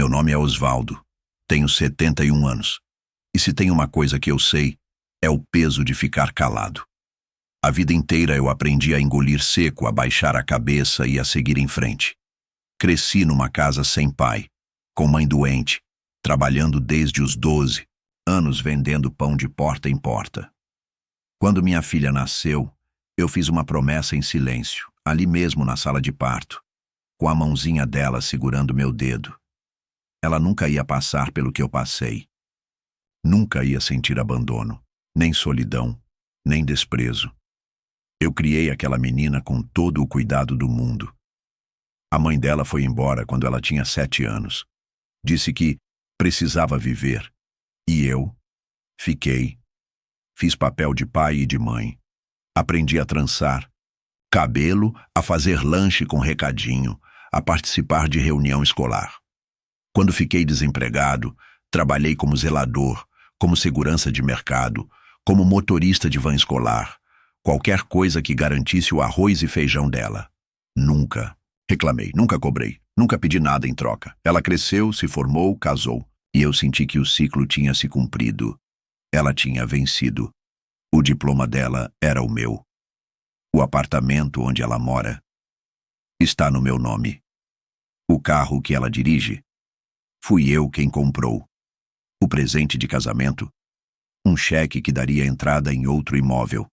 Meu nome é Osvaldo. Tenho 71 anos. E se tem uma coisa que eu sei, é o peso de ficar calado. A vida inteira eu aprendi a engolir seco, a baixar a cabeça e a seguir em frente. Cresci numa casa sem pai, com mãe doente, trabalhando desde os 12 anos vendendo pão de porta em porta. Quando minha filha nasceu, eu fiz uma promessa em silêncio, ali mesmo na sala de parto, com a mãozinha dela segurando meu dedo. Ela nunca ia passar pelo que eu passei. Nunca ia sentir abandono, nem solidão, nem desprezo. Eu criei aquela menina com todo o cuidado do mundo. A mãe dela foi embora quando ela tinha 7 anos. Disse que precisava viver. E eu fiquei. Fiz papel de pai e de mãe. Aprendi a trançar cabelo, a fazer lanche com recadinho, a participar de reunião escolar. Quando fiquei desempregado, trabalhei como zelador, como segurança de mercado, como motorista de van escolar, qualquer coisa que garantisse o arroz e feijão dela. Nunca reclamei, nunca cobrei, nunca pedi nada em troca. Ela cresceu, se formou, casou, e eu senti que o ciclo tinha se cumprido. Ela tinha vencido. O diploma dela era o meu. O apartamento onde ela mora está no meu nome. O carro que ela dirige, fui eu quem comprou. O presente de casamento, um cheque que daria entrada em outro imóvel.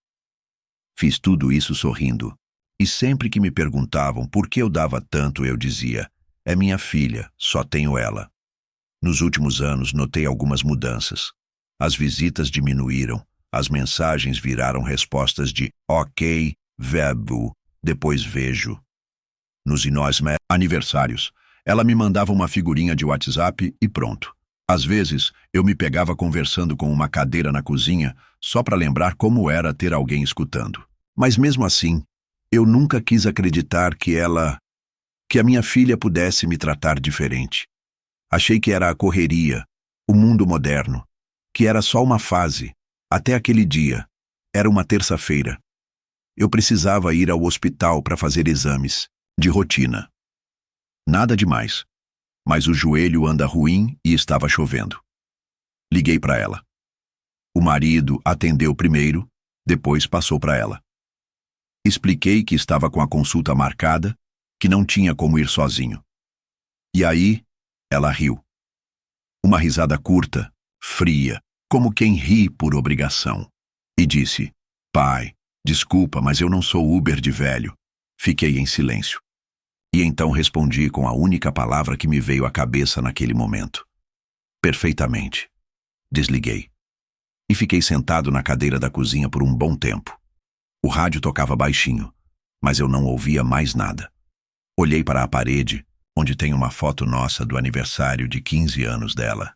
Fiz tudo isso sorrindo. E sempre que me perguntavam por que eu dava tanto, eu dizia: é minha filha, só tenho ela. Nos últimos anos, notei algumas mudanças. As visitas diminuíram, as mensagens viraram respostas de ok, verbo, depois vejo. Nos aniversários, ela me mandava uma figurinha de WhatsApp e pronto. Às vezes, eu me pegava conversando com uma cadeira na cozinha só para lembrar como era ter alguém escutando. Mas mesmo assim, eu nunca quis acreditar que a minha filha pudesse me tratar diferente. Achei que era a correria, o mundo moderno, que era só uma fase, até aquele dia. Era uma terça-feira. Eu precisava ir ao hospital para fazer exames, de rotina. Nada demais, mas o joelho anda ruim e estava chovendo. Liguei para ela. O marido atendeu primeiro, depois passou para ela. Expliquei que estava com a consulta marcada, que não tinha como ir sozinho. E aí, ela riu. Uma risada curta, fria, como quem ri por obrigação. E disse: pai, desculpa, mas eu não sou Uber de velho. Fiquei em silêncio. E então respondi com a única palavra que me veio à cabeça naquele momento: perfeitamente. Desliguei. E fiquei sentado na cadeira da cozinha por um bom tempo. O rádio tocava baixinho, mas eu não ouvia mais nada. Olhei para a parede, onde tem uma foto nossa do aniversário de 15 anos dela.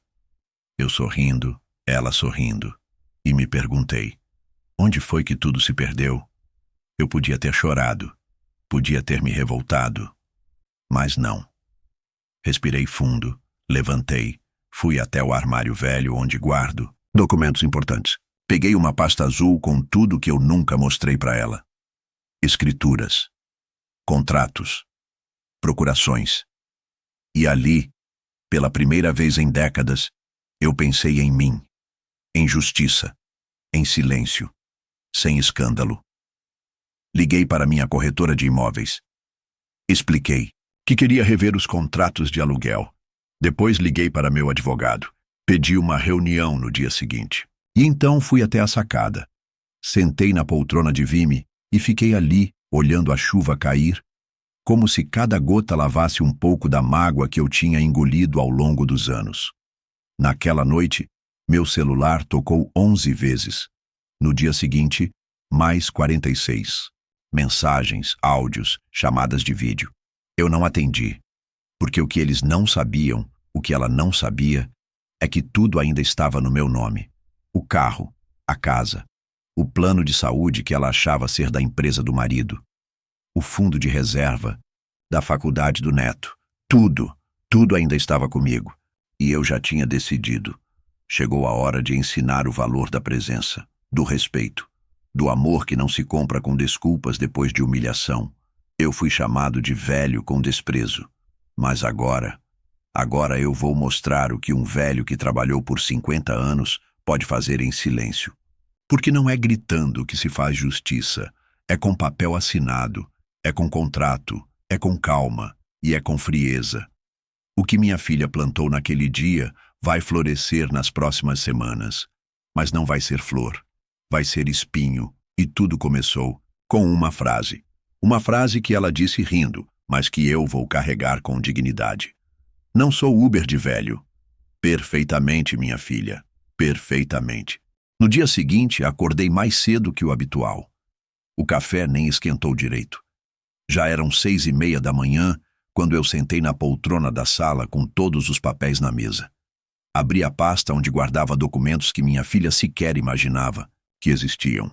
Eu sorrindo, ela sorrindo, e me perguntei: onde foi que tudo se perdeu? Eu podia ter chorado, podia ter me revoltado, mas não. Respirei fundo, levantei, fui até o armário velho onde guardo documentos importantes. Peguei uma pasta azul com tudo que eu nunca mostrei para ela. Escrituras, contratos, procurações. E ali, pela primeira vez em décadas, eu pensei em mim, em justiça, em silêncio, sem escândalo. Liguei para minha corretora de imóveis. Expliquei que queria rever os contratos de aluguel. Depois liguei para meu advogado. Pedi uma reunião no dia seguinte. E então fui até a sacada. Sentei na poltrona de vime e fiquei ali, olhando a chuva cair, como se cada gota lavasse um pouco da mágoa que eu tinha engolido ao longo dos anos. Naquela noite, meu celular tocou 11 vezes. No dia seguinte, mais 46. Mensagens, áudios, chamadas de vídeo. Eu não atendi, porque o que eles não sabiam, o que ela não sabia, é que tudo ainda estava no meu nome. O carro, a casa, o plano de saúde que ela achava ser da empresa do marido, o fundo de reserva, da faculdade do neto. Tudo ainda estava comigo. E eu já tinha decidido. Chegou a hora de ensinar o valor da presença, do respeito, do amor que não se compra com desculpas depois de humilhação. Eu fui chamado de velho com desprezo. Mas agora Agora eu vou mostrar o que um velho que trabalhou por 50 anos pode fazer em silêncio. Porque não é gritando que se faz justiça, é com papel assinado, é com contrato, é com calma e é com frieza. O que minha filha plantou naquele dia vai florescer nas próximas semanas, mas não vai ser flor, vai ser espinho, e tudo começou com uma frase. Uma frase que ela disse rindo, mas que eu vou carregar com dignidade. Não sou Uber de velho. Perfeitamente, minha filha, perfeitamente. No dia seguinte, acordei mais cedo que o habitual. O café nem esquentou direito. Já eram 6:30 da manhã, quando eu sentei na poltrona da sala com todos os papéis na mesa. Abri a pasta onde guardava documentos que minha filha sequer imaginava que existiam.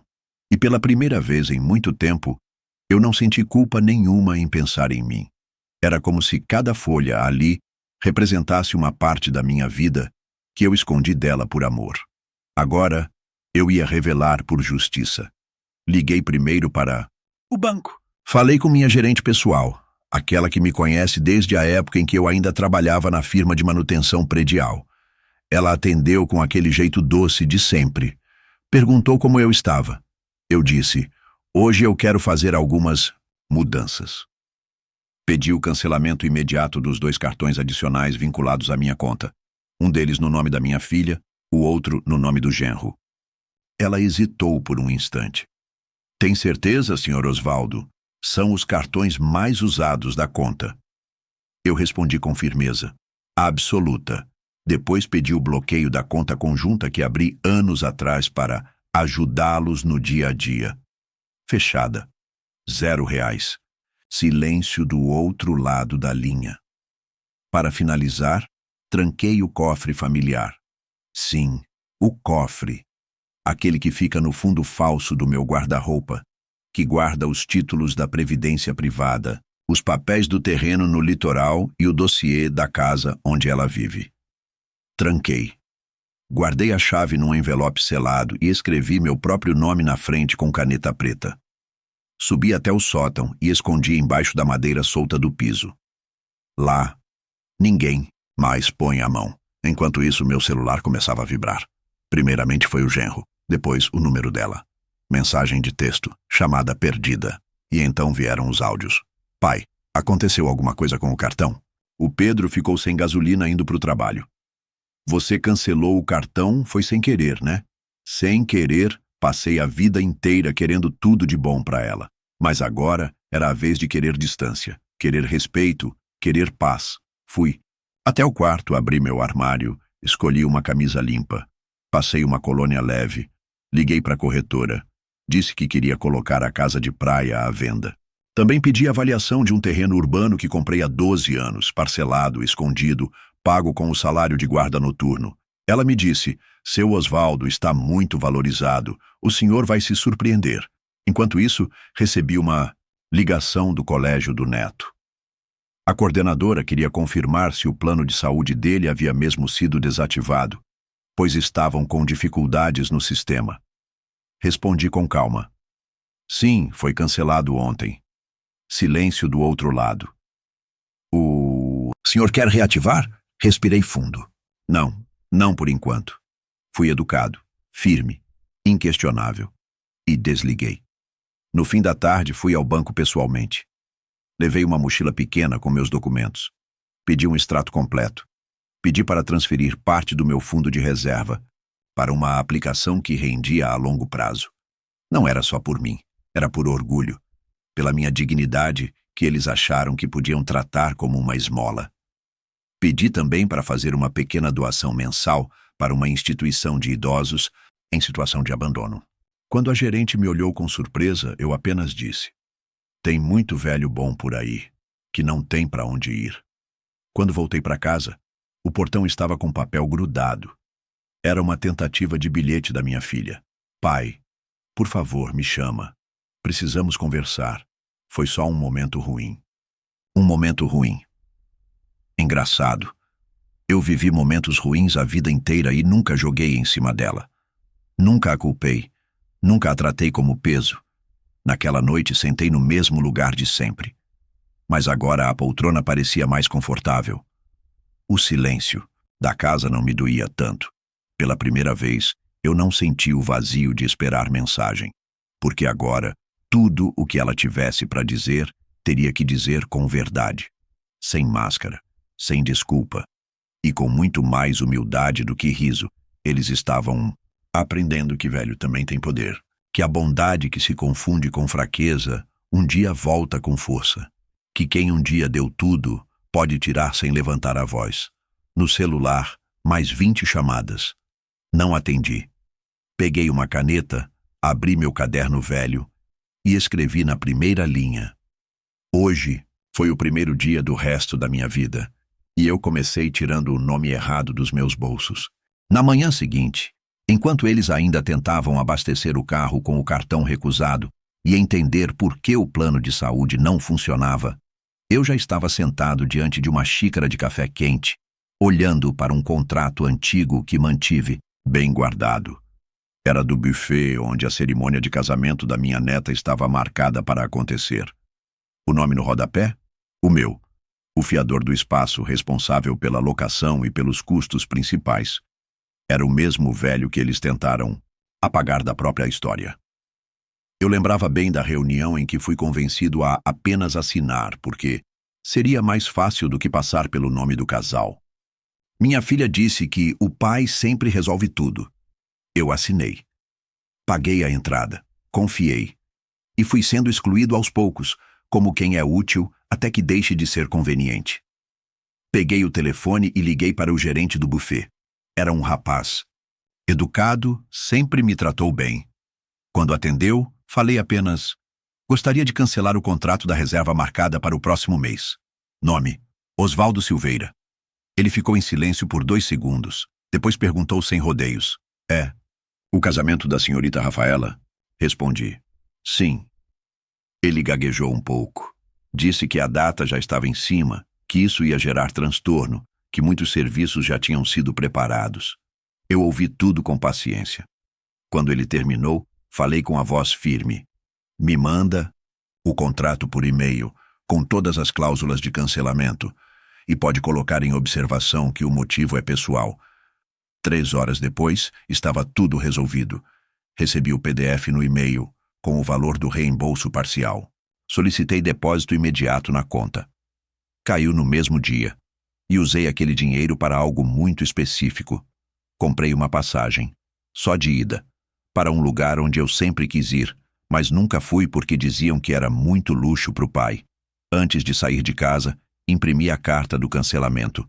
E pela primeira vez em muito tempo, eu não senti culpa nenhuma em pensar em mim. Era como se cada folha ali representasse uma parte da minha vida que eu escondi dela por amor. Agora, eu ia revelar por justiça. Liguei primeiro para o banco. Falei com minha gerente pessoal, aquela que me conhece desde a época em que eu ainda trabalhava na firma de manutenção predial. Ela atendeu com aquele jeito doce de sempre. Perguntou como eu estava. Eu disse: hoje eu quero fazer algumas mudanças. Pedi o cancelamento imediato dos 2 cartões adicionais vinculados à minha conta. Um deles no nome da minha filha, o outro no nome do genro. Ela hesitou por um instante. Tem certeza, Sr. Osvaldo? São os cartões mais usados da conta. Eu respondi com firmeza. Absoluta. Depois pedi o bloqueio da conta conjunta que abri anos atrás para ajudá-los no dia a dia. Fechada. R$0. Silêncio do outro lado da linha. Para finalizar, tranquei o cofre familiar. Sim, o cofre. Aquele que fica no fundo falso do meu guarda-roupa, que guarda os títulos da previdência privada, os papéis do terreno no litoral e o dossiê da casa onde ela vive. Tranquei. Guardei a chave num envelope selado e escrevi meu próprio nome na frente com caneta preta. Subi até o sótão e escondi embaixo da madeira solta do piso. Lá, ninguém mais põe a mão. Enquanto isso, meu celular começava a vibrar. Primeiramente foi o genro, depois o número dela. Mensagem de texto, chamada perdida. E então vieram os áudios. Pai, aconteceu alguma coisa com o cartão? O Pedro ficou sem gasolina indo para o trabalho. Você cancelou o cartão, foi sem querer, né? Sem querer, passei a vida inteira querendo tudo de bom para ela. Mas agora era a vez de querer distância, querer respeito, querer paz. Fui. Até o quarto, abri meu armário, escolhi uma camisa limpa. Passei uma colônia leve. Liguei para a corretora. Disse que queria colocar a casa de praia à venda. Também pedi avaliação de um terreno urbano que comprei há 12 anos, parcelado, escondido, pago com o salário de guarda noturno. Ela me disse: seu Osvaldo está muito valorizado, o senhor vai se surpreender. Enquanto isso, recebi uma ligação do colégio do neto. A coordenadora queria confirmar se o plano de saúde dele havia mesmo sido desativado, pois estavam com dificuldades no sistema. Respondi com calma. Sim, foi cancelado ontem. Silêncio do outro lado. O senhor quer reativar? Respirei fundo. Não por enquanto. Fui educado, firme, inquestionável. E desliguei. No fim da tarde, fui ao banco pessoalmente. Levei uma mochila pequena com meus documentos. Pedi um extrato completo. Pedi para transferir parte do meu fundo de reserva para uma aplicação que rendia a longo prazo. Não era só por mim, era por orgulho, pela minha dignidade que eles acharam que podiam tratar como uma esmola. Pedi também para fazer uma pequena doação mensal para uma instituição de idosos em situação de abandono. Quando a gerente me olhou com surpresa, eu apenas disse: tem muito velho bom por aí, que não tem para onde ir. Quando voltei para casa, o portão estava com papel grudado. Era uma tentativa de bilhete da minha filha. Pai, por favor, me chama. Precisamos conversar. Foi só um momento ruim. Um momento ruim. Engraçado. Eu vivi momentos ruins a vida inteira e nunca joguei em cima dela. Nunca a culpei. Nunca a tratei como peso. Naquela noite sentei no mesmo lugar de sempre. Mas agora a poltrona parecia mais confortável. O silêncio da casa não me doía tanto. Pela primeira vez, eu não senti o vazio de esperar mensagem, porque agora, tudo o que ela tivesse para dizer, teria que dizer com verdade, sem máscara, sem desculpa, e com muito mais humildade do que riso. Eles estavam aprendendo que velho também tem poder, que a bondade que se confunde com fraqueza, um dia volta com força, que quem um dia deu tudo, pode tirar sem levantar a voz. No celular, mais 20 chamadas. Não atendi. Peguei uma caneta, abri meu caderno velho e escrevi na primeira linha: hoje foi o primeiro dia do resto da minha vida, e eu comecei tirando o nome errado dos meus bolsos. Na manhã seguinte, enquanto eles ainda tentavam abastecer o carro com o cartão recusado e entender por que o plano de saúde não funcionava, eu já estava sentado diante de uma xícara de café quente, olhando para um contrato antigo que mantive bem guardado. Era do buffet onde a cerimônia de casamento da minha neta estava marcada para acontecer. O nome no rodapé? O meu. O fiador do espaço responsável pela locação e pelos custos principais. Era o mesmo velho que eles tentaram apagar da própria história. Eu lembrava bem da reunião em que fui convencido a apenas assinar, porque seria mais fácil do que passar pelo nome do casal. Minha filha disse que o pai sempre resolve tudo. Eu assinei. Paguei a entrada, confiei, e fui sendo excluído aos poucos, como quem é útil até que deixe de ser conveniente. Peguei o telefone e liguei para o gerente do buffet. Era um rapaz. Educado, sempre me tratou bem. Quando atendeu, falei apenas: gostaria de cancelar o contrato da reserva marcada para o próximo mês. Nome: Osvaldo Silveira. Ele ficou em silêncio por 2 segundos. Depois perguntou sem rodeios: é o casamento da senhorita Rafaela? Respondi: sim. Ele gaguejou um pouco. Disse que a data já estava em cima, que isso ia gerar transtorno, que muitos serviços já tinham sido preparados. Eu ouvi tudo com paciência. Quando ele terminou, falei com a voz firme: me manda o contrato por e-mail, com todas as cláusulas de cancelamento, e pode colocar em observação que o motivo é pessoal. 3 horas depois, estava tudo resolvido. Recebi o PDF no e-mail, com o valor do reembolso parcial. Solicitei depósito imediato na conta. Caiu no mesmo dia, e usei aquele dinheiro para algo muito específico. Comprei uma passagem, só de ida, para um lugar onde eu sempre quis ir, mas nunca fui porque diziam que era muito luxo para o pai. Antes de sair de casa, imprimi a carta do cancelamento.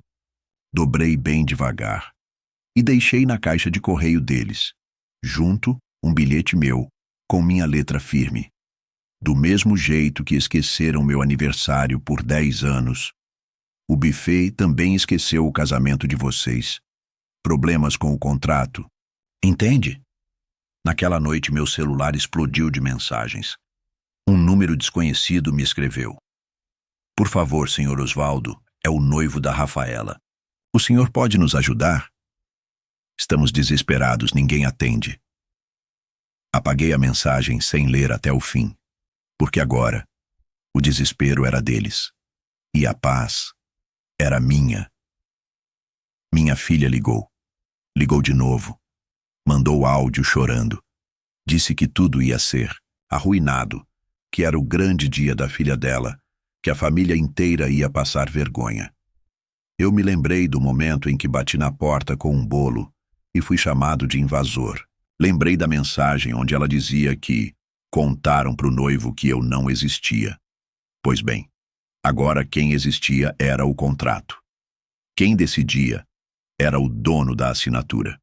Dobrei bem devagar e deixei na caixa de correio deles, junto um bilhete meu, com minha letra firme. Do mesmo jeito que esqueceram meu aniversário por 10 anos, o buffet também esqueceu o casamento de vocês. Problemas com o contrato. Entende? Naquela noite meu celular explodiu de mensagens. Um número desconhecido me escreveu: por favor, senhor Osvaldo, é o noivo da Rafaela. O senhor pode nos ajudar? Estamos desesperados, ninguém atende. Apaguei a mensagem sem ler até o fim, porque agora o desespero era deles e a paz era minha. Minha filha ligou. Ligou de novo. Mandou áudio chorando. Disse que tudo ia ser arruinado, que era o grande dia da filha dela, que a família inteira ia passar vergonha. Eu me lembrei do momento em que bati na porta com um bolo e fui chamado de invasor. Lembrei da mensagem onde ela dizia que contaram para o noivo que eu não existia. Pois bem, agora quem existia era o contrato. Quem decidia era o dono da assinatura.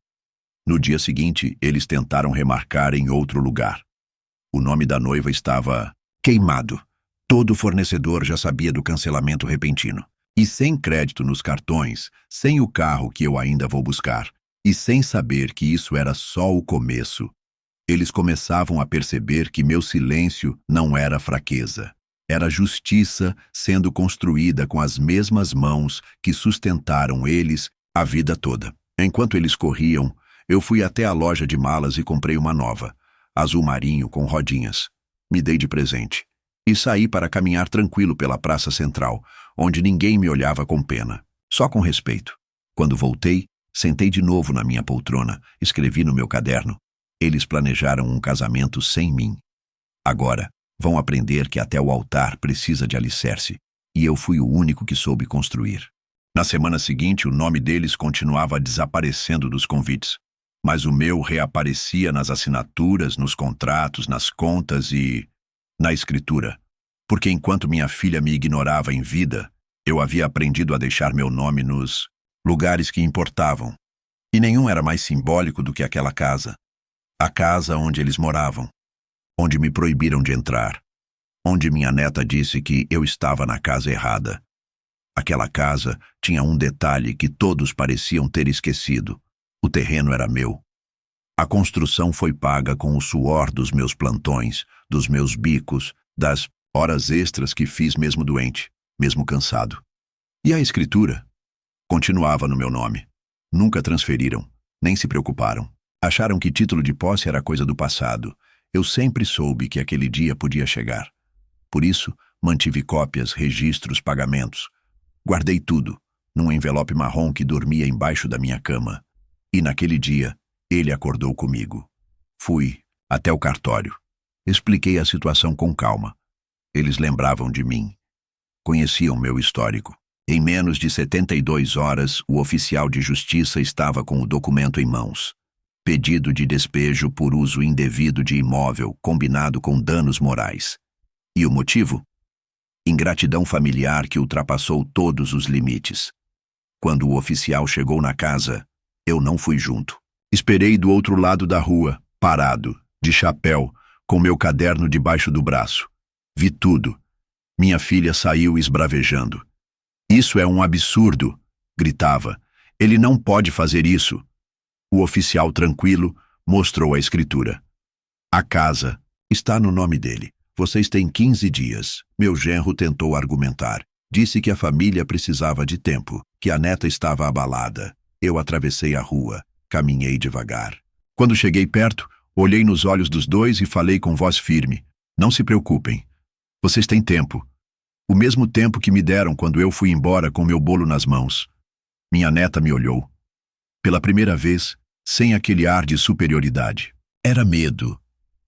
No dia seguinte, eles tentaram remarcar em outro lugar. O nome da noiva estava queimado. Todo fornecedor já sabia do cancelamento repentino. E sem crédito nos cartões, sem o carro que eu ainda vou buscar, e sem saber que isso era só o começo, eles começavam a perceber que meu silêncio não era fraqueza. Era justiça sendo construída com as mesmas mãos que sustentaram eles a vida toda. Enquanto eles corriam, eu fui até a loja de malas e comprei uma nova, azul marinho com rodinhas. Me dei de presente. E saí para caminhar tranquilo pela praça central, onde ninguém me olhava com pena. só com respeito. Quando voltei, sentei de novo na minha poltrona, escrevi no meu caderno. Eles planejaram um casamento sem mim. Agora, vão aprender que até o altar precisa de alicerce, e eu fui o único que soube construir. Na semana seguinte, o nome deles continuava desaparecendo dos convites, mas o meu reaparecia nas assinaturas, nos contratos, nas contas e na escritura, porque enquanto minha filha me ignorava em vida, eu havia aprendido a deixar meu nome nos lugares que importavam, e nenhum era mais simbólico do que aquela casa. A casa onde eles moravam, onde me proibiram de entrar, onde minha neta disse que eu estava na casa errada. Aquela casa tinha um detalhe que todos pareciam ter esquecido. O terreno era meu. A construção foi paga com o suor dos meus plantões, dos meus bicos, das horas extras que fiz mesmo doente, mesmo cansado. E a escritura? Continuava no meu nome. Nunca transferiram, nem se preocuparam. Acharam que título de posse era coisa do passado. Eu sempre soube que aquele dia podia chegar. Por isso, mantive cópias, registros, pagamentos. Guardei tudo, num envelope marrom que dormia embaixo da minha cama. E naquele dia, ele acordou comigo. Fui até o cartório. Expliquei a situação com calma. Eles lembravam de mim. Conheciam meu histórico. Em menos de 72 horas, o oficial de justiça estava com o documento em mãos. Pedido de despejo por uso indevido de imóvel, combinado com danos morais. E o motivo? Ingratidão familiar que ultrapassou todos os limites. Quando o oficial chegou na casa, eu não fui junto. Esperei do outro lado da rua, parado, de chapéu, com meu caderno debaixo do braço. Vi tudo. Minha filha saiu esbravejando. "Isso é um absurdo", gritava. "Ele não pode fazer isso." O oficial tranquilo mostrou a escritura. "A casa está no nome dele. Vocês têm 15 dias. Meu genro tentou argumentar. Disse que a família precisava de tempo, que a neta estava abalada. Eu atravessei a rua, caminhei devagar. Quando cheguei perto, olhei nos olhos dos dois e falei com voz firme. "Não se preocupem. Vocês têm tempo. O mesmo tempo que me deram quando eu fui embora com meu bolo nas mãos." Minha neta me olhou. Pela primeira vez, sem aquele ar de superioridade. Era medo.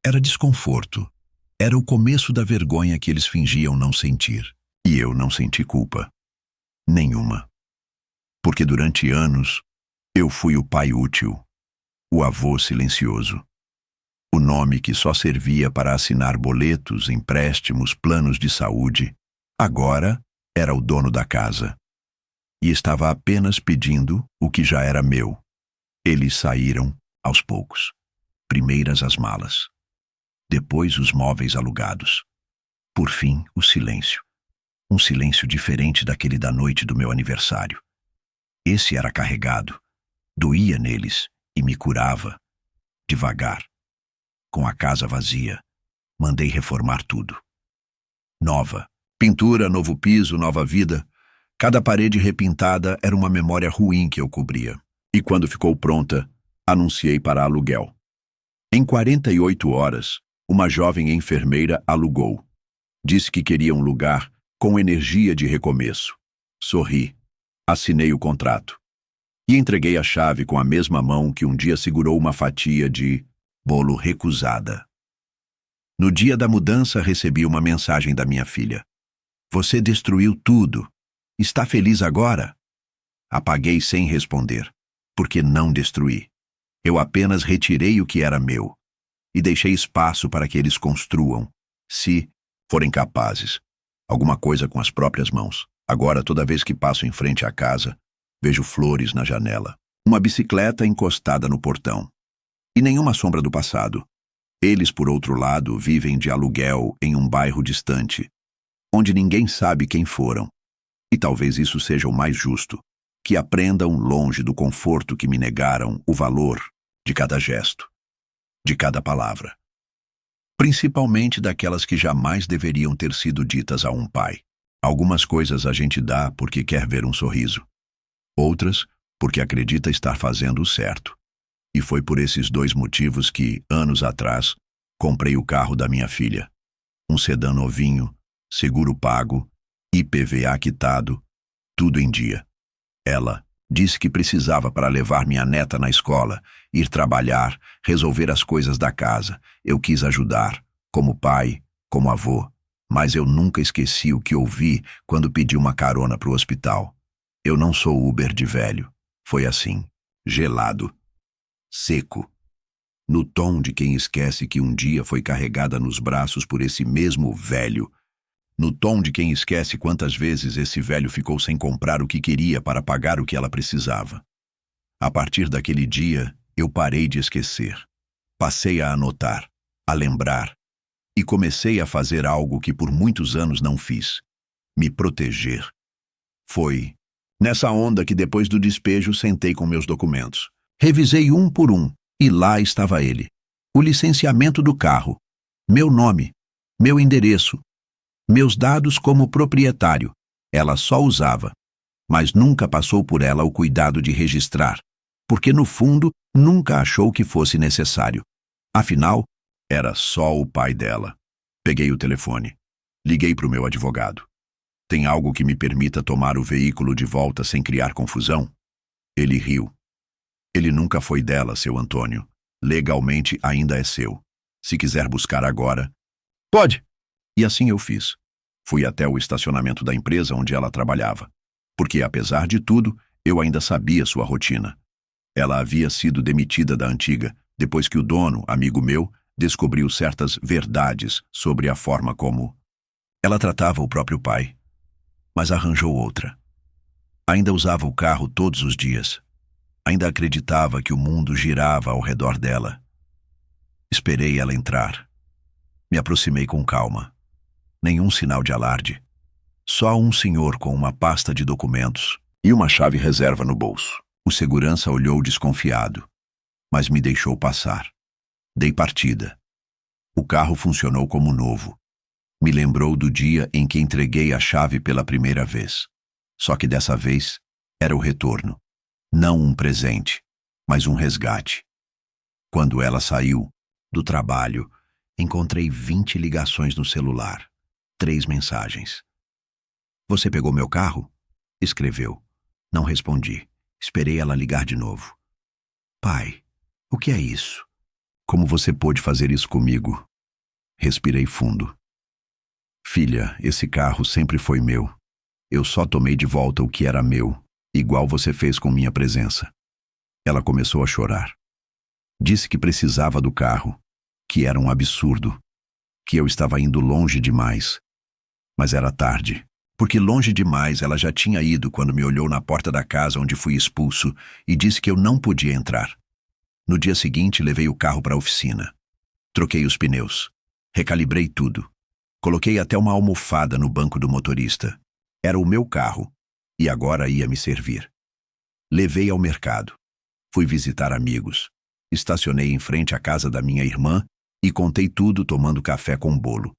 Era desconforto. Era o começo da vergonha que eles fingiam não sentir. E eu não senti culpa. Nenhuma. Porque durante anos, eu fui o pai útil, o avô silencioso. O nome que só servia para assinar boletos, empréstimos, planos de saúde. Agora era o dono da casa. E estava apenas pedindo o que já era meu. Eles saíram aos poucos. Primeiras as malas. Depois os móveis alugados. Por fim, o silêncio. Um silêncio diferente daquele da noite do meu aniversário. Esse era carregado. Doía neles e me curava. Devagar. Com a casa vazia, mandei reformar tudo. Nova. Pintura, novo piso, nova vida. Cada parede repintada era uma memória ruim que eu cobria. E quando ficou pronta, anunciei para aluguel. Em 48 horas, uma jovem enfermeira alugou. Disse que queria um lugar com energia de recomeço. Sorri. Assinei o contrato. E entreguei a chave com a mesma mão que um dia segurou uma fatia de bolo recusada. No dia da mudança, recebi uma mensagem da minha filha. "Você destruiu tudo. Está feliz agora?" Apaguei sem responder, porque não destruí. Eu apenas retirei o que era meu e deixei espaço para que eles construam, se forem capazes, alguma coisa com as próprias mãos. Agora, toda vez que passo em frente à casa, vejo flores na janela, uma bicicleta encostada no portão. E nenhuma sombra do passado. Eles, por outro lado, vivem de aluguel em um bairro distante, onde ninguém sabe quem foram. E talvez isso seja o mais justo, que aprendam longe do conforto que me negaram o valor de cada gesto, de cada palavra. Principalmente daquelas que jamais deveriam ter sido ditas a um pai. Algumas coisas a gente dá porque quer ver um sorriso. Outras, porque acredita estar fazendo o certo. E foi por esses dois motivos que, anos atrás, comprei o carro da minha filha. Um sedã novinho, seguro pago, IPVA quitado, tudo em dia. Ela disse que precisava para levar minha neta na escola, ir trabalhar, resolver as coisas da casa. Eu quis ajudar, como pai, como avô, mas eu nunca esqueci o que ouvi quando pedi uma carona para o hospital. Eu não sou Uber de velho. Foi assim, gelado, seco, no tom de quem esquece que um dia foi carregada nos braços por esse mesmo velho, no tom de quem esquece quantas vezes esse velho ficou sem comprar o que queria para pagar o que ela precisava. A partir daquele dia, eu parei de esquecer. Passei a anotar, a lembrar, e comecei a fazer algo que por muitos anos não fiz: me proteger. Foi nessa onda que depois do despejo sentei com meus documentos. Revisei um por um, e lá estava ele. O licenciamento do carro, meu nome, meu endereço, meus dados como proprietário. Ela só usava, mas nunca passou por ela o cuidado de registrar, porque no fundo nunca achou que fosse necessário. Afinal, era só o pai dela. Peguei o telefone. Liguei para o meu advogado. Tem algo que me permita tomar o veículo de volta sem criar confusão? Ele riu. Ele nunca foi dela, seu Antônio. Legalmente ainda é seu. Se quiser buscar agora, pode. E assim eu fiz. Fui até o estacionamento da empresa onde ela trabalhava, porque, apesar de tudo, eu ainda sabia sua rotina. Ela havia sido demitida da antiga, depois que o dono, amigo meu, descobriu certas verdades sobre a forma como ela tratava o próprio pai. Mas arranjou outra. Ainda usava o carro todos os dias. Ainda acreditava que o mundo girava ao redor dela. Esperei ela entrar. Me aproximei com calma. Nenhum sinal de alarde. Só um senhor com uma pasta de documentos e uma chave reserva no bolso. O segurança olhou desconfiado, mas me deixou passar. Dei partida. O carro funcionou como novo. Me lembrou do dia em que entreguei a chave pela primeira vez. Só que dessa vez era o retorno. Não um presente, mas um resgate. Quando ela saiu do trabalho, encontrei 20 ligações no celular. 3 mensagens. Você pegou meu carro? Escreveu. Não respondi. Esperei ela ligar de novo. Pai, o que é isso? Como você pôde fazer isso comigo? Respirei fundo. Filha, esse carro sempre foi meu. Eu só tomei de volta o que era meu, igual você fez com minha presença. Ela começou a chorar. Disse que precisava do carro, que era um absurdo, que eu estava indo longe demais. Mas era tarde, porque longe demais ela já tinha ido quando me olhou na porta da casa onde fui expulso e disse que eu não podia entrar. No dia seguinte, levei o carro para a oficina. Troquei os pneus. Recalibrei tudo. Coloquei até uma almofada no banco do motorista. Era o meu carro, e agora ia me servir. Levei ao mercado. Fui visitar amigos. Estacionei em frente à casa da minha irmã e contei tudo tomando café com bolo.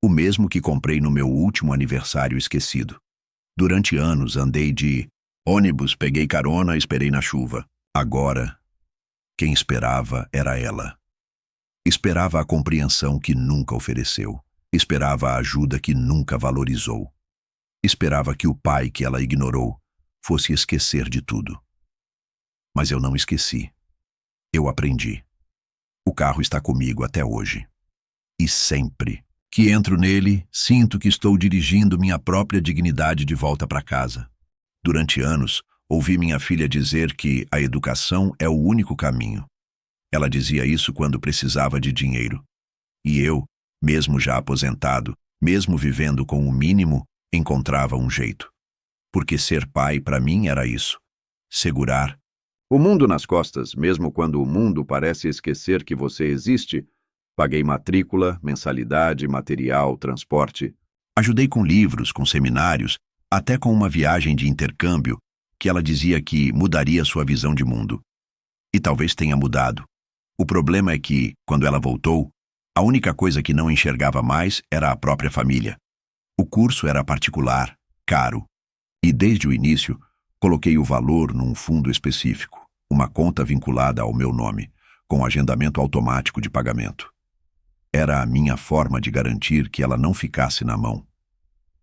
O mesmo que comprei no meu último aniversário esquecido. Durante anos andei de ônibus, peguei carona, esperei na chuva. Agora, quem esperava era ela. Esperava a compreensão que nunca ofereceu. Esperava a ajuda que nunca valorizou. Esperava que o pai que ela ignorou fosse esquecer de tudo. Mas eu não esqueci. Eu aprendi. O carro está comigo até hoje. E sempre que entro nele, sinto que estou dirigindo minha própria dignidade de volta para casa. Durante anos, ouvi minha filha dizer que a educação é o único caminho. Ela dizia isso quando precisava de dinheiro. E eu, mesmo já aposentado, mesmo vivendo com o mínimo, encontrava um jeito. Porque ser pai para mim era isso. Segurar o mundo nas costas, mesmo quando o mundo parece esquecer que você existe. Paguei matrícula, mensalidade, material, transporte. Ajudei com livros, com seminários, até com uma viagem de intercâmbio que ela dizia que mudaria sua visão de mundo. E talvez tenha mudado. O problema é que, quando ela voltou, a única coisa que não enxergava mais era a própria família. O curso era particular, caro. E desde o início, coloquei o valor num fundo específico, uma conta vinculada ao meu nome, com agendamento automático de pagamento. Era a minha forma de garantir que ela não ficasse na mão,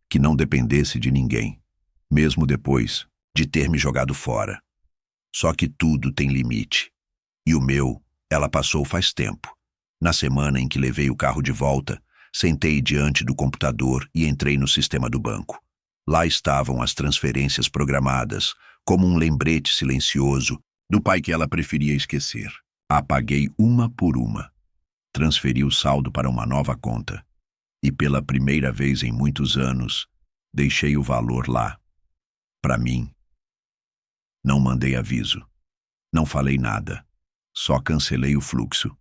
que não dependesse de ninguém, mesmo depois de ter me jogado fora. Só que tudo tem limite. E o meu, ela passou faz tempo. Na semana em que levei o carro de volta, sentei diante do computador e entrei no sistema do banco. Lá estavam as transferências programadas, como um lembrete silencioso do pai que ela preferia esquecer. Apaguei uma por uma. Transferi o saldo para uma nova conta. E pela primeira vez em muitos anos, deixei o valor lá. Para mim. Não mandei aviso. Não falei nada. Só cancelei o fluxo.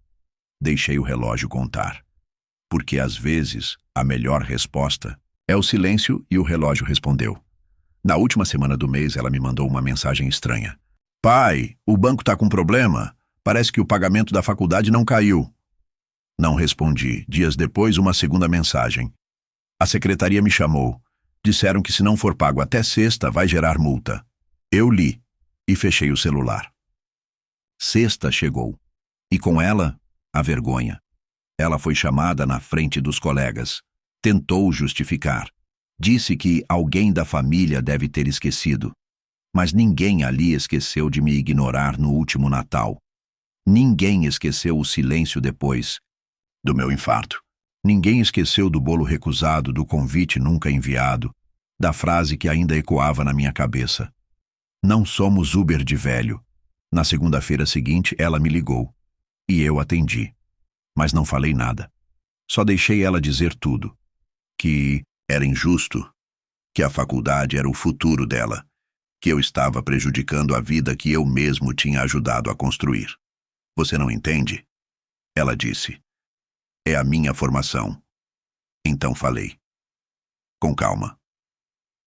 Deixei o relógio contar. Porque às vezes a melhor resposta é o silêncio, e o relógio respondeu. Na última semana do mês ela me mandou uma mensagem estranha. Pai, o banco tá com problema. Parece que o pagamento da faculdade não caiu. Não respondi. Dias depois, uma segunda mensagem. A secretaria me chamou. Disseram que se não for pago até sexta, vai gerar multa. Eu li e fechei o celular. Sexta chegou. E com ela, a vergonha. Ela foi chamada na frente dos colegas. Tentou justificar. Disse que alguém da família deve ter esquecido. Mas ninguém ali esqueceu de me ignorar no último Natal. Ninguém esqueceu o silêncio depois do meu infarto. Ninguém esqueceu do bolo recusado, do convite nunca enviado, da frase que ainda ecoava na minha cabeça. Não somos Uber de velho. Na segunda-feira seguinte, ela me ligou. E eu atendi. Mas não falei nada. Só deixei ela dizer tudo. Que era injusto. Que a faculdade era o futuro dela. Que eu estava prejudicando a vida que eu mesmo tinha ajudado a construir. Você não entende? Ela disse. É a minha formação. Então falei. Com calma.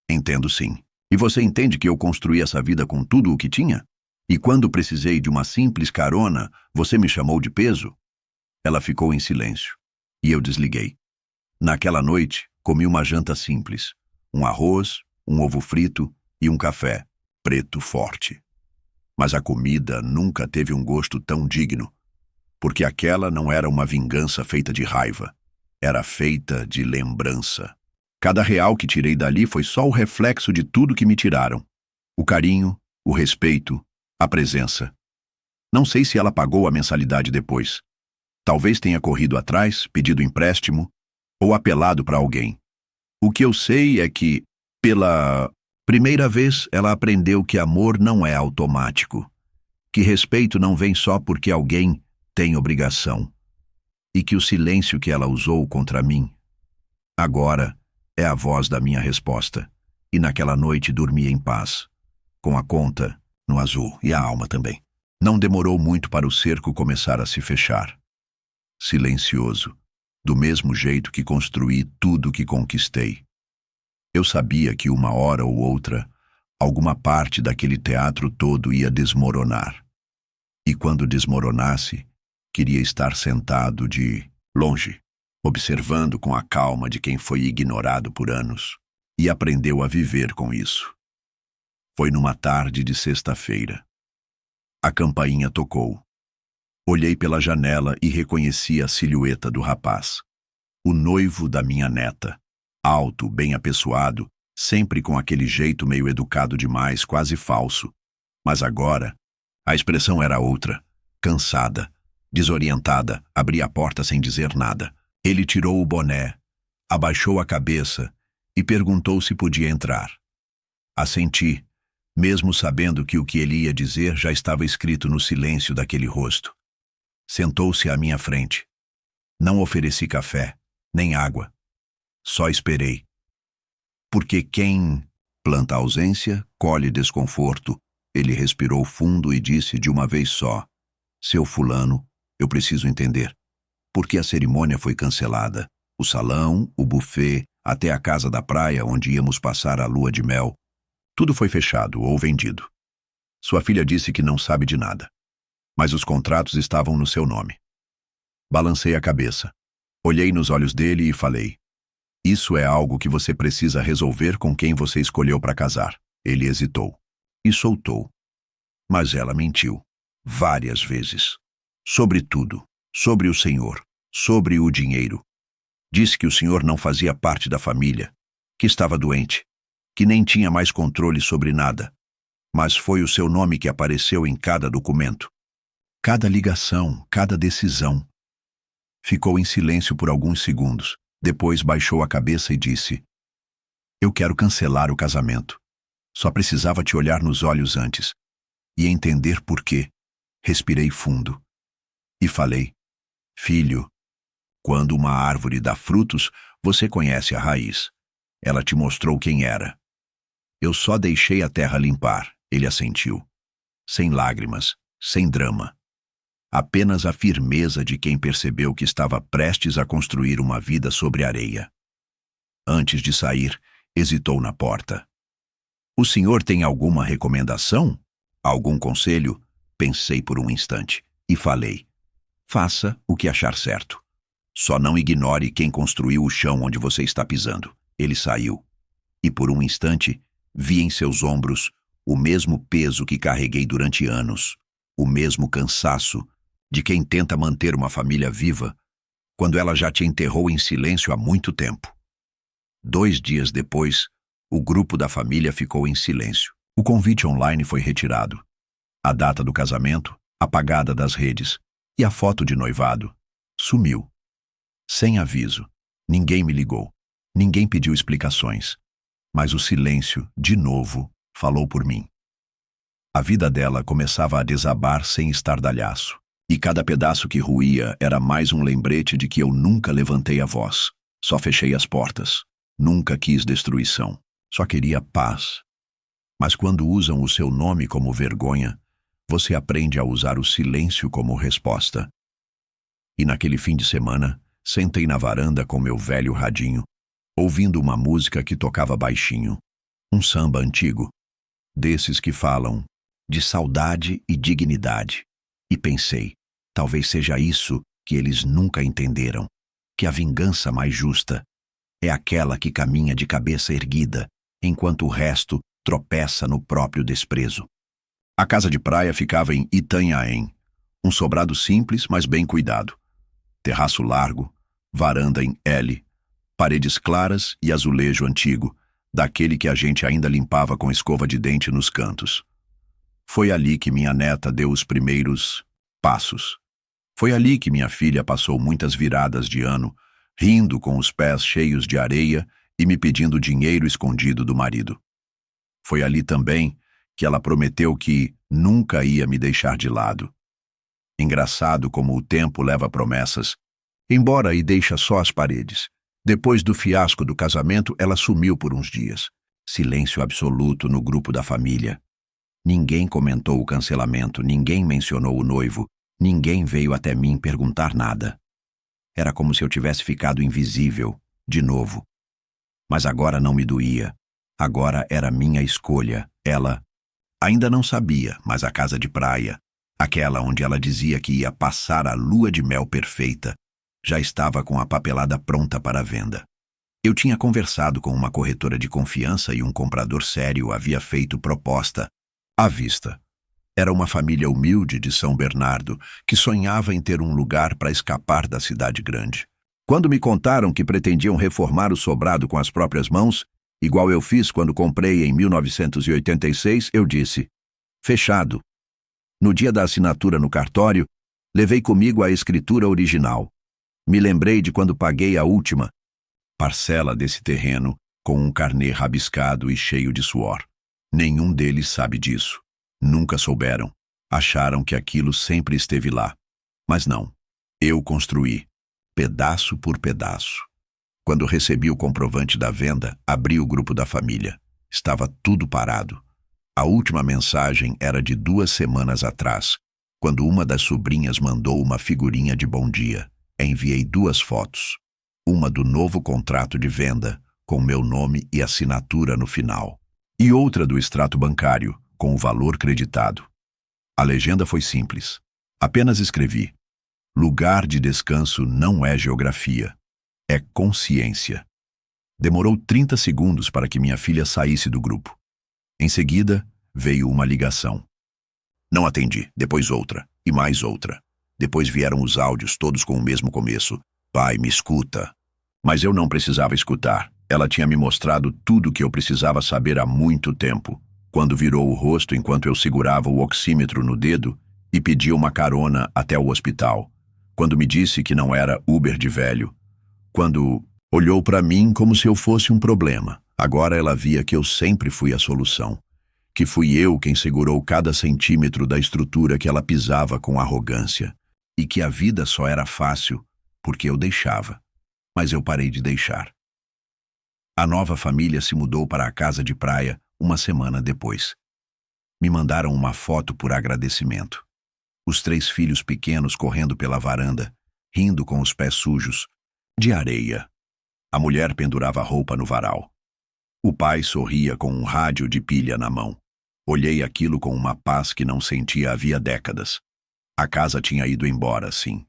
Entendo sim. E você entende que eu construí essa vida com tudo o que tinha? E quando precisei de uma simples carona, você me chamou de peso? Ela ficou em silêncio. E eu desliguei. Naquela noite, comi uma janta simples. Um arroz, um ovo frito e um café, preto forte. Mas a comida nunca teve um gosto tão digno. Porque aquela não era uma vingança feita de raiva. Era feita de lembrança. Cada real que tirei dali foi só o reflexo de tudo que me tiraram. O carinho, o respeito, a presença. Não sei se ela pagou a mensalidade depois. Talvez tenha corrido atrás, pedido empréstimo, ou apelado para alguém. O que eu sei é que, pela primeira vez, ela aprendeu que amor não é automático. Que respeito não vem só porque alguém tem obrigação. E que o silêncio que ela usou contra mim, agora, é a voz da minha resposta. E naquela noite dormi em paz, com a conta no azul e a alma também. Não demorou muito para o cerco começar a se fechar. Silencioso, do mesmo jeito que construí tudo que conquistei. Eu sabia que uma hora ou outra, alguma parte daquele teatro todo ia desmoronar. E quando desmoronasse, queria estar sentado de longe, observando com a calma de quem foi ignorado por anos e aprendeu a viver com isso. Foi numa tarde de sexta-feira. A campainha tocou. Olhei pela janela e reconheci a silhueta do rapaz. O noivo da minha neta. Alto, bem apessoado, sempre com aquele jeito meio educado demais, quase falso. Mas agora, a expressão era outra. Cansada, desorientada, abri a porta sem dizer nada. Ele tirou o boné, abaixou a cabeça e perguntou se podia entrar. Assenti, mesmo sabendo que o que ele ia dizer já estava escrito no silêncio daquele rosto. Sentou-se à minha frente. Não ofereci café, nem água. Só esperei. Porque quem planta ausência, colhe desconforto. Ele respirou fundo e disse de uma vez só: Seu fulano, eu preciso entender. Por que a cerimônia foi cancelada? O salão, o buffet, até a casa da praia onde íamos passar a lua de mel. Tudo foi fechado ou vendido. Sua filha disse que não sabe de nada. Mas os contratos estavam no seu nome. Balancei a cabeça. Olhei nos olhos dele e falei: Isso é algo que você precisa resolver com quem você escolheu para casar. Ele hesitou. E soltou. Mas ela mentiu. Várias vezes. Sobre tudo. Sobre o senhor. Sobre o dinheiro. Disse que o senhor não fazia parte da família. Que estava doente. Que nem tinha mais controle sobre nada. mas foi o seu nome que apareceu em cada documento. Cada ligação, cada decisão. Ficou em silêncio por alguns segundos. Depois baixou a cabeça e disse: Eu quero cancelar o casamento. Só precisava te olhar nos olhos antes e entender por quê. Respirei fundo e falei: Filho, quando uma árvore dá frutos, você conhece a raiz. Ela te mostrou quem era. Eu só deixei a terra limpar, ele assentiu. Sem lágrimas, sem drama. Apenas a firmeza de quem percebeu que estava prestes a construir uma vida sobre areia. Antes de sair, hesitou na porta. O senhor tem alguma recomendação? Algum conselho? Pensei por um instante e falei: Faça o que achar certo. Só não ignore quem construiu o chão onde você está pisando. Ele saiu. E por um instante, vi em seus ombros o mesmo peso que carreguei durante anos, o mesmo cansaço de quem tenta manter uma família viva quando ela já te enterrou em silêncio há muito tempo. 2 dias depois, o grupo da família ficou em silêncio. O convite online foi retirado. A data do casamento, apagada das redes, e a foto de noivado, sumiu. Sem aviso, ninguém me ligou, ninguém pediu explicações. Mas o silêncio, de novo, falou por mim. A vida dela começava a desabar sem estardalhaço. E cada pedaço que ruía era mais um lembrete de que eu nunca levantei a voz. Só fechei as portas. Nunca quis destruição. Só queria paz. Mas quando usam o seu nome como vergonha, você aprende a usar o silêncio como resposta. E naquele fim de semana, sentei na varanda com meu velho radinho, ouvindo uma música que tocava baixinho. Um samba antigo. Desses que falam de saudade e dignidade. E pensei: talvez seja isso que eles nunca entenderam, que a vingança mais justa é aquela que caminha de cabeça erguida, enquanto o resto tropeça no próprio desprezo. A casa de praia ficava em Itanhaém, um sobrado simples, mas bem cuidado. Terraço largo, varanda em L, paredes claras e azulejo antigo, daquele que a gente ainda limpava com escova de dente nos cantos. Foi ali que minha neta deu os primeiros passos. Foi ali que minha filha passou muitas viradas de ano, rindo com os pés cheios de areia e me pedindo dinheiro escondido do marido. Foi ali também que ela prometeu que nunca ia me deixar de lado. Engraçado como o tempo leva promessas, embora e deixa só as paredes. Depois do fiasco do casamento, ela sumiu por uns dias. Silêncio absoluto no grupo da família. Ninguém comentou o cancelamento, ninguém mencionou o noivo, ninguém veio até mim perguntar nada. Era como se eu tivesse ficado invisível, de novo. Mas agora não me doía. Agora era minha escolha. Ela ainda não sabia, mas a casa de praia, aquela onde ela dizia que ia passar a lua de mel perfeita, já estava com a papelada pronta para a venda. Eu tinha conversado com uma corretora de confiança e um comprador sério havia feito proposta à vista. Era uma família humilde de São Bernardo que sonhava em ter um lugar para escapar da cidade grande. Quando me contaram que pretendiam reformar o sobrado com as próprias mãos, igual eu fiz quando comprei em 1986, eu disse: fechado. No dia da assinatura no cartório, levei comigo a escritura original. Me lembrei de quando paguei a última parcela desse terreno com um carnê rabiscado e cheio de suor. Nenhum deles sabe disso. Nunca souberam. Acharam que aquilo sempre esteve lá. Mas não. Eu construí, pedaço por pedaço. Quando recebi o comprovante da venda, abri o grupo da família. Estava tudo parado. A última mensagem era de 2 semanas atrás, quando uma das sobrinhas mandou uma figurinha de bom dia. Enviei 2 fotos. Uma do novo contrato de venda, com meu nome e assinatura no final. E outra do extrato bancário, com o valor creditado. A legenda foi simples. Apenas escrevi: lugar de descanso não é geografia, é consciência. Demorou 30 segundos para que minha filha saísse do grupo. Em seguida, veio uma ligação. Não atendi, depois outra, e mais outra. Depois vieram os áudios, todos com o mesmo começo. Pai, me escuta. Mas eu não precisava escutar. Ela tinha me mostrado tudo o que eu precisava saber há muito tempo. quando virou o rosto enquanto eu segurava o oxímetro no dedo e pedia uma carona até o hospital, quando me disse que não era Uber de velho, quando olhou para mim como se eu fosse um problema. Agora ela via que eu sempre fui a solução, que fui eu quem segurou cada centímetro da estrutura que ela pisava com arrogância, e que a vida só era fácil porque eu deixava. Mas eu parei de deixar. A nova família se mudou para a casa de praia uma semana depois. Me mandaram uma foto por agradecimento. Os 3 filhos pequenos correndo pela varanda, rindo com os pés sujos, de areia. A mulher pendurava roupa no varal. O pai sorria com um rádio de pilha na mão. Olhei aquilo com uma paz que não sentia havia décadas. A casa tinha ido embora, sim.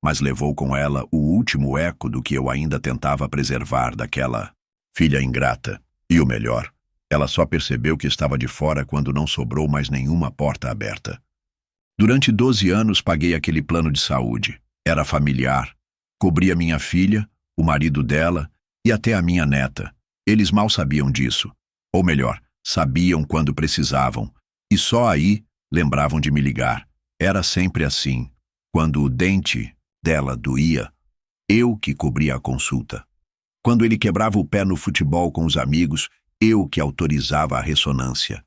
Mas levou com ela o último eco do que eu ainda tentava preservar daquela filha ingrata. E o melhor, ela só percebeu que estava de fora quando não sobrou mais nenhuma porta aberta. Durante 12 anos paguei aquele plano de saúde. Era familiar. Cobria minha filha, o marido dela e até a minha neta. Eles mal sabiam disso. Ou melhor, sabiam quando precisavam. E só aí lembravam de me ligar. Era sempre assim. Quando o dente dela doía, eu que cobria a consulta. Quando ele quebrava o pé no futebol com os amigos, eu que autorizava a ressonância.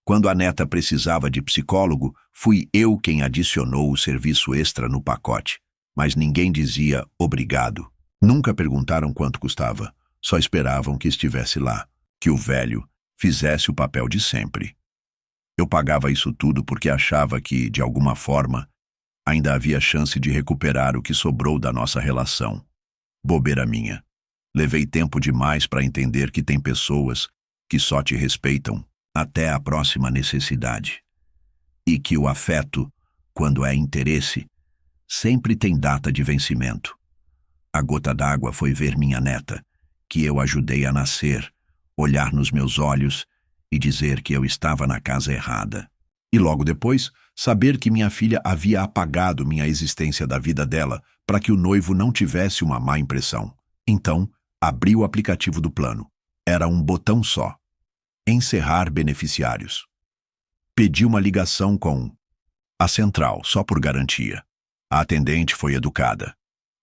Quando a neta precisava de psicólogo, fui eu quem adicionou o serviço extra no pacote. Mas ninguém dizia obrigado. Nunca perguntaram quanto custava. Só esperavam que estivesse lá, que o velho fizesse o papel de sempre. Eu pagava isso tudo porque achava que, de alguma forma, ainda havia chance de recuperar o que sobrou da nossa relação. Bobeira minha. Levei tempo demais para entender que tem pessoas que só te respeitam até a próxima necessidade. E que o afeto, quando é interesse, sempre tem data de vencimento. A gota d'água foi ver minha neta, que eu ajudei a nascer, olhar nos meus olhos e dizer que eu estava na casa errada. E logo depois, saber que minha filha havia apagado minha existência da vida dela para que o noivo não tivesse uma má impressão. Então, abri o aplicativo do plano. Era um botão só. Encerrar beneficiários. Pedi uma ligação com a central, só por garantia. A atendente foi educada.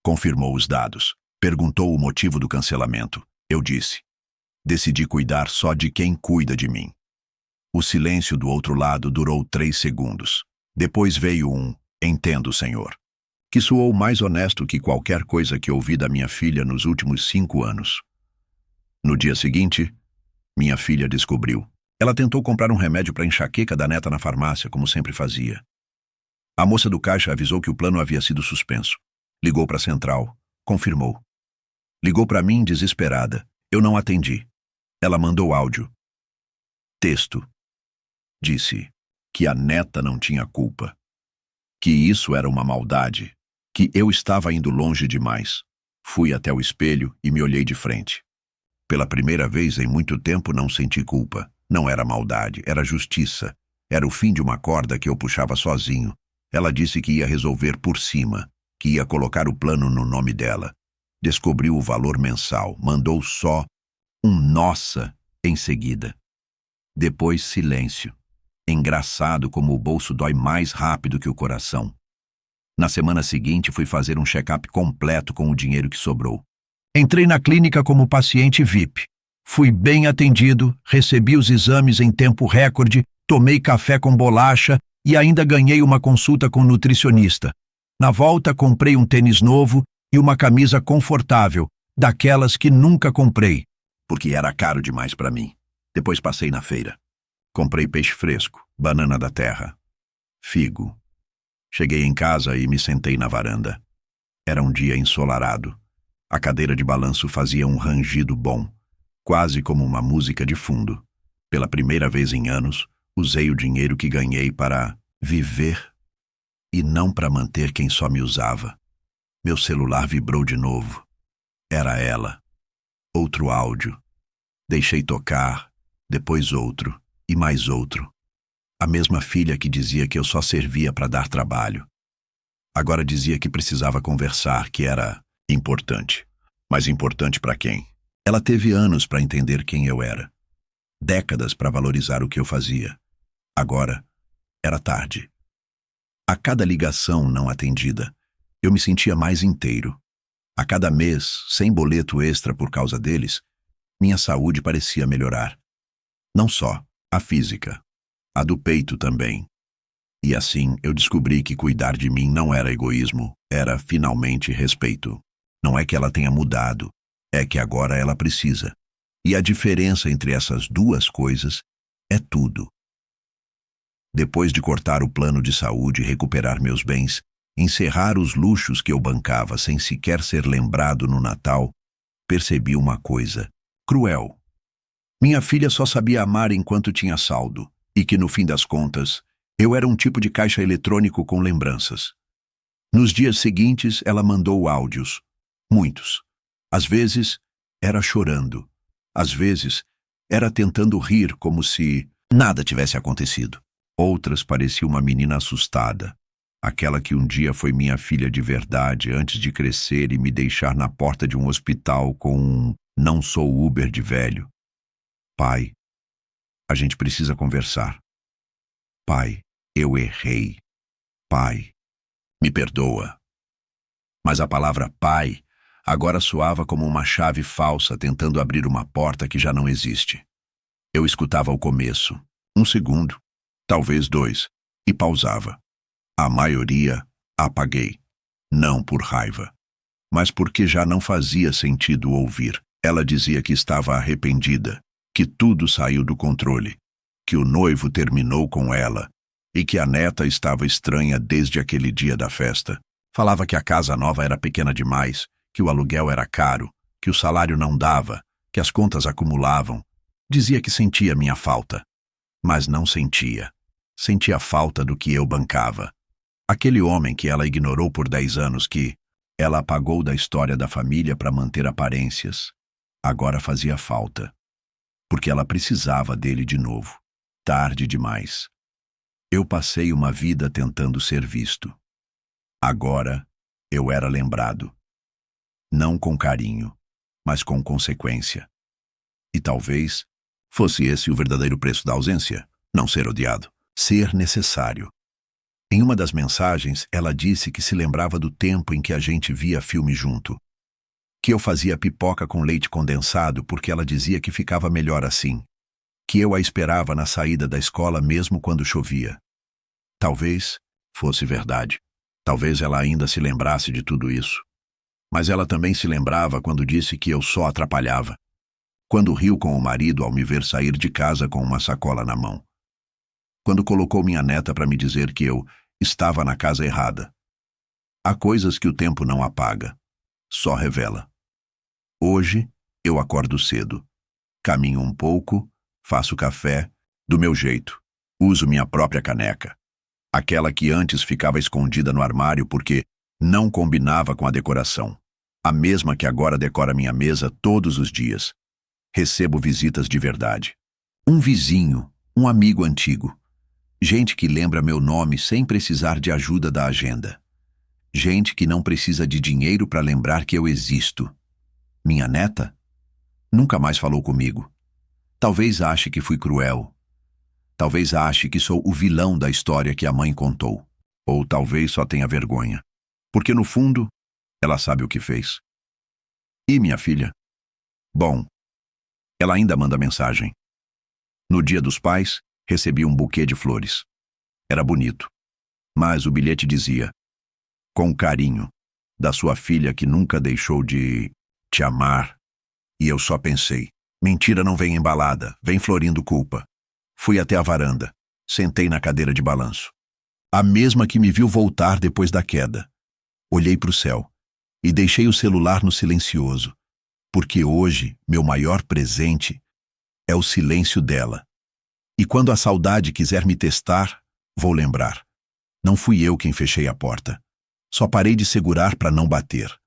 Confirmou os dados. Perguntou o motivo do cancelamento. Eu disse: decidi cuidar só de quem cuida de mim. O silêncio do outro lado durou 3 segundos. Depois veio um "entendo, senhor", que soou mais honesto que qualquer coisa que ouvi da minha filha nos últimos 5 anos. No dia seguinte, minha filha descobriu. Ela tentou comprar um remédio para enxaqueca da neta na farmácia, como sempre fazia. A moça do caixa avisou que o plano havia sido suspenso. Ligou para a central. Confirmou. Ligou para mim desesperada. Eu não atendi. Ela mandou áudio. Texto. Disse que a neta não tinha culpa. Que isso era uma maldade. Que eu estava indo longe demais. Fui até o espelho e me olhei de frente. Pela primeira vez em muito tempo não senti culpa. Não era maldade, era justiça. Era o fim de uma corda que eu puxava sozinho. Ela disse que ia resolver por cima, que ia colocar o plano no nome dela. Descobriu o valor mensal, mandou só um "nossa" em seguida. Depois silêncio. Engraçado como o bolso dói mais rápido que o coração. Na semana seguinte fui fazer um check-up completo com o dinheiro que sobrou. Entrei na clínica como paciente VIP. Fui bem atendido, recebi os exames em tempo recorde, tomei café com bolacha e ainda ganhei uma consulta com nutricionista. Na volta comprei um tênis novo e uma camisa confortável, daquelas que nunca comprei, porque era caro demais para mim. Depois passei na feira. Comprei peixe fresco, banana da terra, figo. Cheguei em casa e me sentei na varanda. Era um dia ensolarado. A cadeira de balanço fazia um rangido bom, quase como uma música de fundo. Pela primeira vez em anos, usei o dinheiro que ganhei para viver e não para manter quem só me usava. Meu celular vibrou de novo. Era ela. Outro áudio. Deixei tocar, depois outro e mais outro. A mesma filha que dizia que eu só servia para dar trabalho. Agora dizia que precisava conversar, que era importante. Mas importante para quem? Ela teve anos para entender quem eu era. décadas para valorizar o que eu fazia. Agora, era tarde. A cada ligação não atendida, eu me sentia mais inteiro. A cada mês, sem boleto extra por causa deles, minha saúde parecia melhorar. Não só a física, a do peito também. E assim eu descobri que cuidar de mim não era egoísmo, era finalmente respeito. Não é que ela tenha mudado, é que agora ela precisa. E a diferença entre essas duas coisas é tudo. Depois de cortar o plano de saúde e recuperar meus bens, encerrar os luxos que eu bancava sem sequer ser lembrado no Natal, percebi uma coisa cruel. Minha filha só sabia amar enquanto tinha saldo, e que no fim das contas, eu era um tipo de caixa eletrônico com lembranças. Nos dias seguintes, ela mandou áudios. Muitos. Às vezes, era chorando. Às vezes, era tentando rir como se nada tivesse acontecido. Outras parecia uma menina assustada. Aquela que um dia foi minha filha de verdade antes de crescer e me deixar na porta de um hospital com um "não sou Uber" de velho. Pai, a gente precisa conversar. Pai, eu errei. Pai, me perdoa. Mas a palavra pai agora soava como uma chave falsa tentando abrir uma porta que já não existe. Eu escutava o começo, 1 segundo, talvez 2, e pausava. A maioria apaguei. Não por raiva, mas porque já não fazia sentido ouvir. Ela dizia que estava arrependida, que tudo saiu do controle, que o noivo terminou com ela e que a neta estava estranha desde aquele dia da festa. Falava que a casa nova era pequena demais, que o aluguel era caro, que o salário não dava, que as contas acumulavam. Dizia que sentia minha falta, mas não sentia. Sentia falta do que eu bancava. Aquele homem que ela ignorou por 10 anos, que ela apagou da história da família para manter aparências, agora fazia falta, porque ela precisava dele de novo. Tarde demais. Eu passei uma vida tentando ser visto. Agora, eu era lembrado. Não com carinho, mas com consequência. E talvez fosse esse o verdadeiro preço da ausência, não ser odiado, ser necessário. Em uma das mensagens, ela disse que se lembrava do tempo em que a gente via filme junto. Que eu fazia pipoca com leite condensado porque ela dizia que ficava melhor assim. Que eu a esperava na saída da escola mesmo quando chovia. Talvez fosse verdade. Talvez ela ainda se lembrasse de tudo isso. Mas ela também se lembrava quando disse que eu só atrapalhava. Quando riu com o marido ao me ver sair de casa com uma sacola na mão. Quando colocou minha neta para me dizer que eu estava na casa errada. Há coisas que o tempo não apaga, só revela. Hoje, eu acordo cedo. Caminho um pouco, faço café, do meu jeito. Uso minha própria caneca. Aquela que antes ficava escondida no armário porque não combinava com a decoração. A mesma que agora decora minha mesa todos os dias. Recebo visitas de verdade. Um vizinho, um amigo antigo. Gente que lembra meu nome sem precisar de ajuda da agenda. Gente que não precisa de dinheiro para lembrar que eu existo. Minha neta? Nunca mais falou comigo. Talvez ache que fui cruel. Talvez ache que sou o vilão da história que a mãe contou. Ou talvez só tenha vergonha. Porque no fundo, ela sabe o que fez. E minha filha? Bom, ela ainda manda mensagem. No Dia dos Pais, recebi um buquê de flores. Era bonito. Mas o bilhete dizia: com carinho, da sua filha que nunca deixou de te amar. E eu só pensei: mentira não vem embalada, vem florindo culpa. Fui até a varanda, sentei na cadeira de balanço. A mesma que me viu voltar depois da queda. Olhei para o céu e deixei o celular no silencioso, porque hoje meu maior presente é o silêncio dela. E quando a saudade quiser me testar, vou lembrar. Não fui eu quem fechei a porta. Só parei de segurar para não bater.